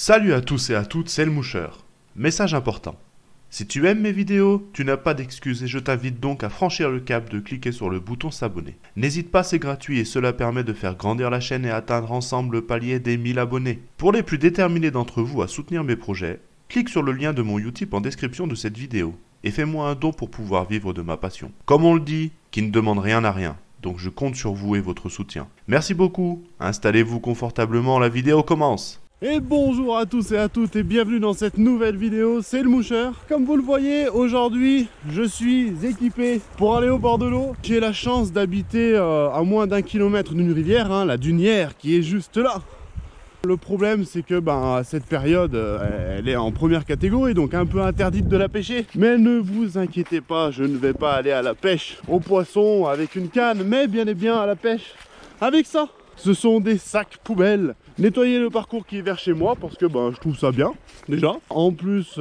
Salut à tous et à toutes, c'est le Moucheur. Message important. Si tu aimes mes vidéos, tu n'as pas d'excuses et je t'invite donc à franchir le cap de cliquer sur le bouton s'abonner. N'hésite pas, c'est gratuit et cela permet de faire grandir la chaîne et atteindre ensemble le palier des 1000 abonnés. Pour les plus déterminés d'entre vous à soutenir mes projets, clique sur le lien de mon Utip en description de cette vidéo et fais-moi un don pour pouvoir vivre de ma passion. Comme on le dit, qui ne demande rien à rien. Donc je compte sur vous et votre soutien. Merci beaucoup, installez-vous confortablement, la vidéo commence. Et bonjour à tous et à toutes et bienvenue dans cette nouvelle vidéo, c'est le Moucheur. Comme vous le voyez, aujourd'hui je suis équipé pour aller au bord de l'eau. J'ai la chance d'habiter à moins d'1 kilomètre d'une rivière, la Dunière qui est juste là. Le problème c'est que à cette période elle est en première catégorie, donc un peu interdite de la pêcher. Mais ne vous inquiétez pas, je ne vais pas aller à la pêche aux poissons avec une canne, mais bien et bien à la pêche avec ça. Ce sont des sacs poubelles. Nettoyer le parcours qui est vers chez moi parce que je trouve ça bien déjà. En plus,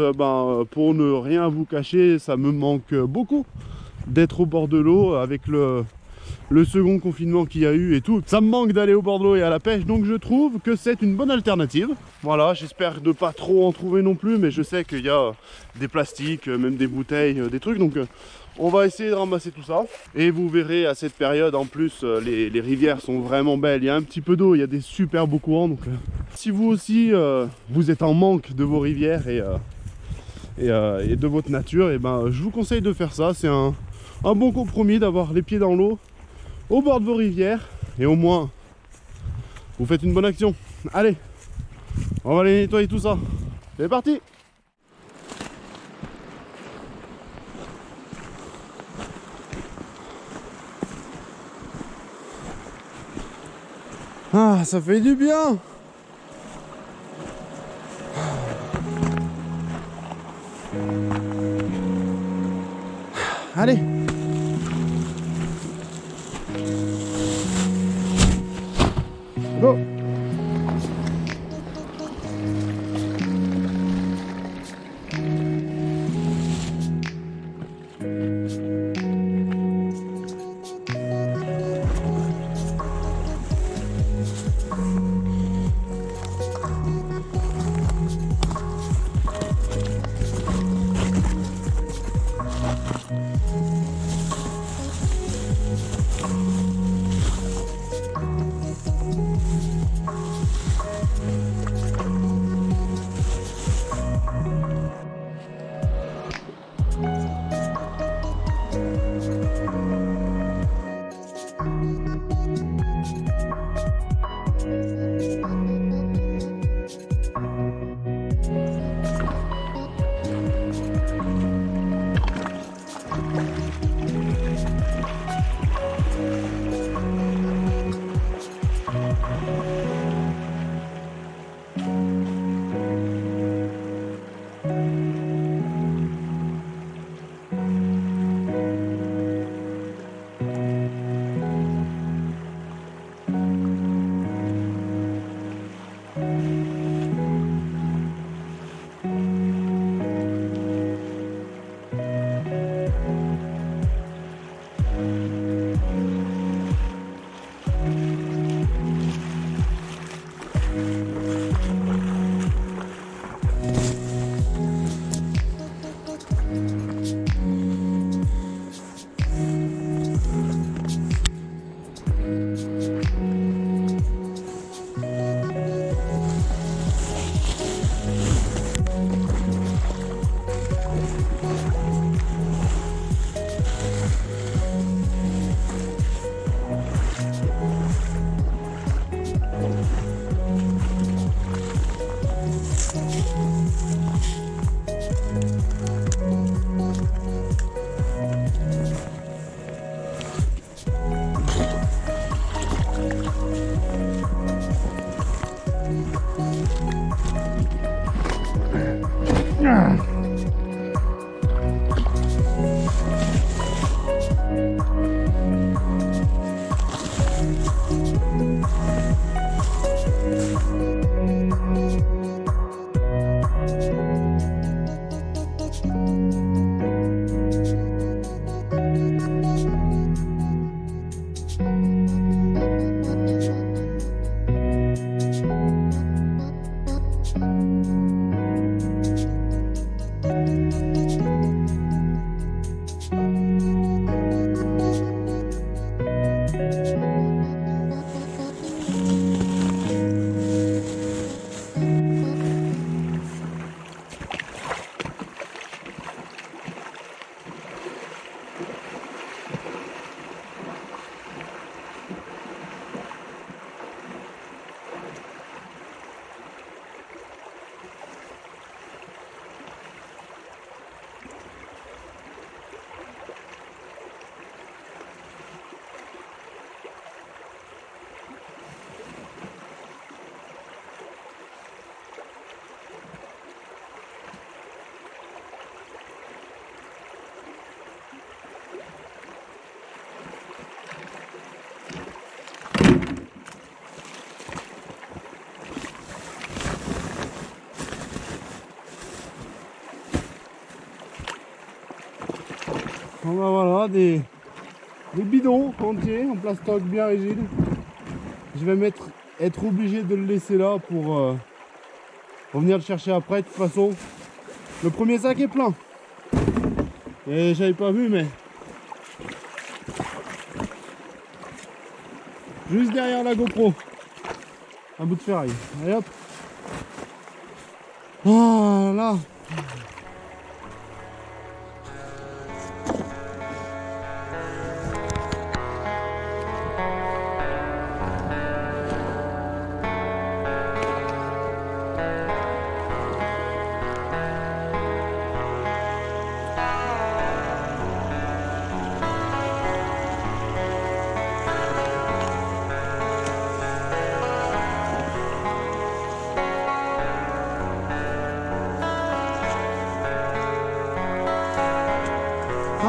pour ne rien vous cacher, ça me manque beaucoup d'être au bord de l'eau avec le second confinement qu'il y a eu et tout. Ça me manque d'aller au bord de l'eau et à la pêche, donc je trouve que c'est une bonne alternative. Voilà, j'espère ne pas trop en trouver non plus, mais je sais qu'il y a des plastiques, même des bouteilles, des trucs, donc on va essayer de ramasser tout ça. Et vous verrez à cette période, en plus, les rivières sont vraiment belles. Il y a un petit peu d'eau, il y a des super beaux courants. Donc, si vous aussi, vous êtes en manque de vos rivières et de votre nature, je vous conseille de faire ça. C'est un bon compromis d'avoir les pieds dans l'eau, au bord de vos rivières. Et au moins, vous faites une bonne action. Allez, on va aller nettoyer tout ça. C'est parti! Ah, ça fait du bien. Allez. Go. Bon bah voilà, des bidons entiers en plastoc bien rigide. Je vais être obligé de le laisser là pour revenir le chercher après. De toute façon, le premier sac est plein. Et j'avais pas vu, mais juste derrière la GoPro, un bout de ferraille. Allez hop. Voilà.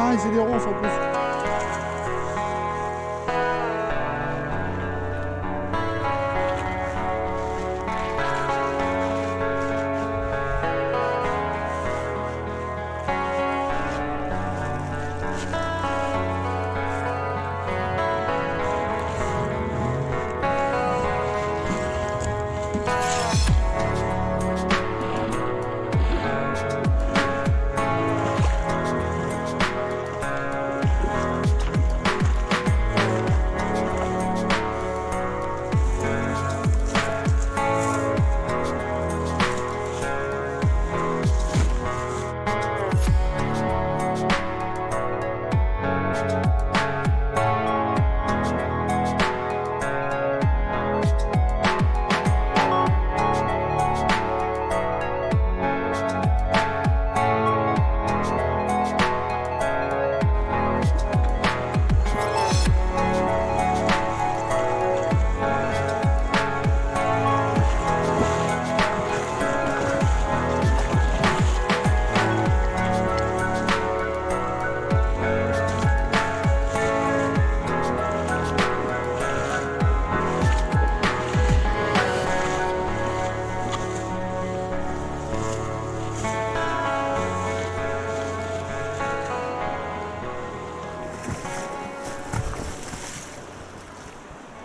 Ah, c'est des ronces en plus.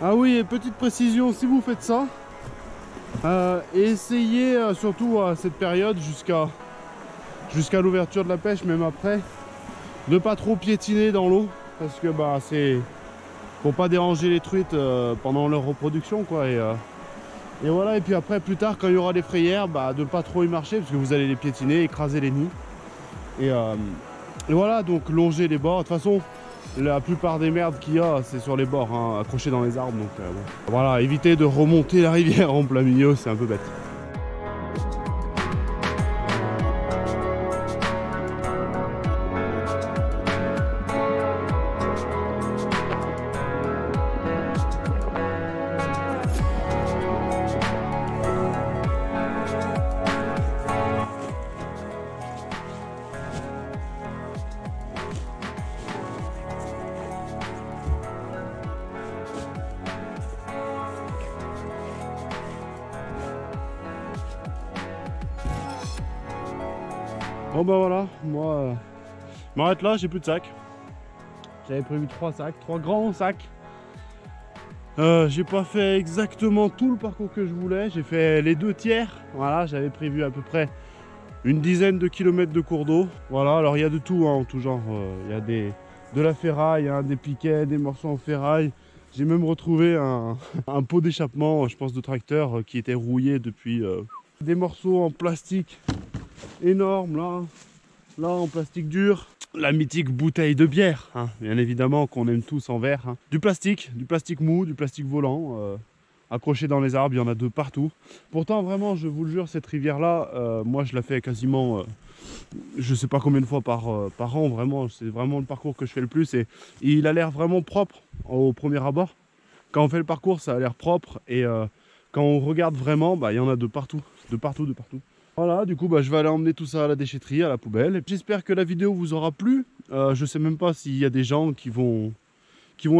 Ah oui, et petite précision, si vous faites ça, essayez surtout à cette période jusqu'à l'ouverture de la pêche, même après, de pas trop piétiner dans l'eau, parce que bah c'est pour pas déranger les truites pendant leur reproduction quoi. Et voilà, et puis après plus tard quand il y aura des frayères, bah de pas trop y marcher parce que vous allez les piétiner, écraser les nids. Et voilà, donc longer les bords. De toute façon, la plupart des merdes qu'il y a, c'est sur les bords, hein, accrochés dans les arbres. Donc bon. Voilà, évitez de remonter la rivière en plein milieu, c'est un peu bête. Bon bah voilà, moi je m'arrête là, j'ai plus de sacs. J'avais prévu 3 sacs, 3 grands sacs. J'ai pas fait exactement tout le parcours que je voulais, j'ai fait les 2/3. Voilà, j'avais prévu à peu près une dizaine de kilomètres de cours d'eau. Voilà, alors il y a de tout, hein, en tout genre. Il y a de la ferraille, hein, des piquets, des morceaux en ferraille. J'ai même retrouvé un pot d'échappement, je pense, de tracteur qui était rouillé depuis. Des morceaux en plastique énormes, là en plastique dur. La mythique bouteille de bière, hein, bien évidemment qu'on aime tous en verre. Hein. Du plastique mou, du plastique volant, accroché dans les arbres, il y en a de partout. Pourtant, vraiment, je vous le jure, cette rivière-là, moi je la fais quasiment, je sais pas combien de fois par an, vraiment. C'est vraiment le parcours que je fais le plus et il a l'air vraiment propre au premier abord. Quand on fait le parcours, ça a l'air propre et quand on regarde vraiment, bah, il y en a de partout, de partout, de partout. Voilà, du coup, bah, je vais aller emmener tout ça à la déchetterie, à la poubelle. J'espère que la vidéo vous aura plu. Je sais même pas s'il y a des gens qui vont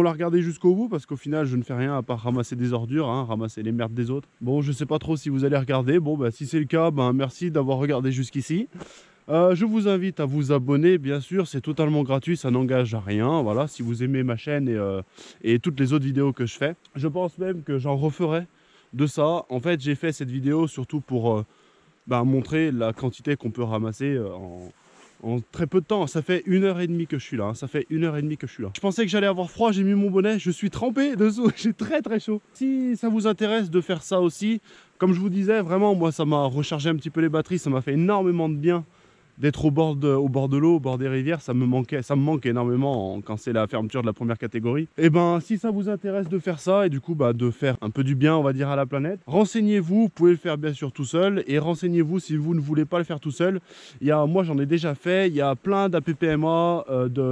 la regarder jusqu'au bout, parce qu'au final, je ne fais rien à part ramasser des ordures, hein, ramasser les merdes des autres. Bon, je sais pas trop si vous allez regarder. Bon, bah, si c'est le cas, bah, merci d'avoir regardé jusqu'ici. Je vous invite à vous abonner, bien sûr, c'est totalement gratuit, ça n'engage à rien. Voilà, si vous aimez ma chaîne et toutes les autres vidéos que je fais. Je pense même que j'en referai de ça. En fait, j'ai fait cette vidéo surtout pour montrer la quantité qu'on peut ramasser en très peu de temps. Ça fait 1h30 que je suis là, hein. Ça fait 1h30 que je suis là. Je pensais que j'allais avoir froid, j'ai mis mon bonnet, je suis trempé dessous, j'ai très chaud. Si ça vous intéresse de faire ça aussi, comme je vous disais, vraiment, moi ça m'a rechargé un petit peu les batteries, ça m'a fait énormément de bien d'être au bord de l'eau, au bord des rivières. Ça me manque énormément quand c'est la fermeture de la première catégorie. Et ben si ça vous intéresse de faire ça et du coup de faire un peu du bien, on va dire, à la planète, renseignez-vous, vous pouvez le faire bien sûr tout seul et renseignez-vous si vous ne voulez pas le faire tout seul. Moi j'en ai déjà fait, il y a plein d'APPMA,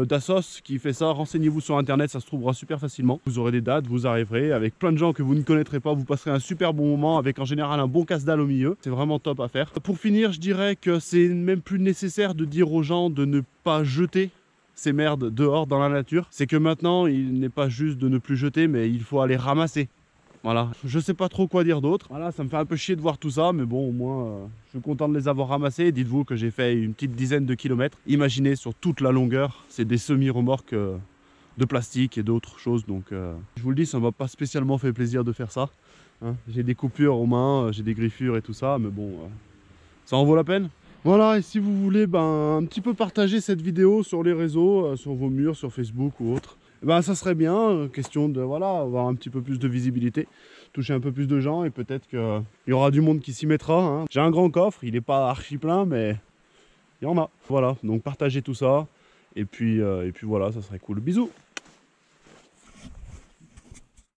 d'Assos qui fait ça. Renseignez-vous sur internet, ça se trouvera super facilement. Vous aurez des dates, vous arriverez avec plein de gens que vous ne connaîtrez pas, vous passerez un super bon moment avec en général un bon casse-dalle au milieu. C'est vraiment top à faire. Pour finir, je dirais que c'est même plus nécessaire de dire aux gens de ne pas jeter ces merdes dehors dans la nature. C'est que maintenant, il n'est pas juste de ne plus jeter, mais il faut aller ramasser. Voilà, je sais pas trop quoi dire d'autre. Voilà, ça me fait un peu chier de voir tout ça, mais bon, au moins, je suis content de les avoir ramassés. Dites-vous que j'ai fait une petite dizaine de kilomètres. Imaginez sur toute la longueur, c'est des semi-remorques de plastique et d'autres choses. Donc, je vous le dis, ça m'a pas spécialement fait plaisir de faire ça. Hein, j'ai des coupures aux mains, j'ai des griffures et tout ça, mais bon, ça en vaut la peine. Voilà, et si vous voulez un petit peu partager cette vidéo sur les réseaux, sur vos murs, sur Facebook ou autre, ça serait bien, question de avoir un petit peu plus de visibilité, toucher un peu plus de gens et peut-être qu'il y aura du monde qui s'y mettra. Hein. J'ai un grand coffre, il n'est pas archi plein, mais il y en a. Voilà, donc partagez tout ça et puis voilà, ça serait cool. Bisous!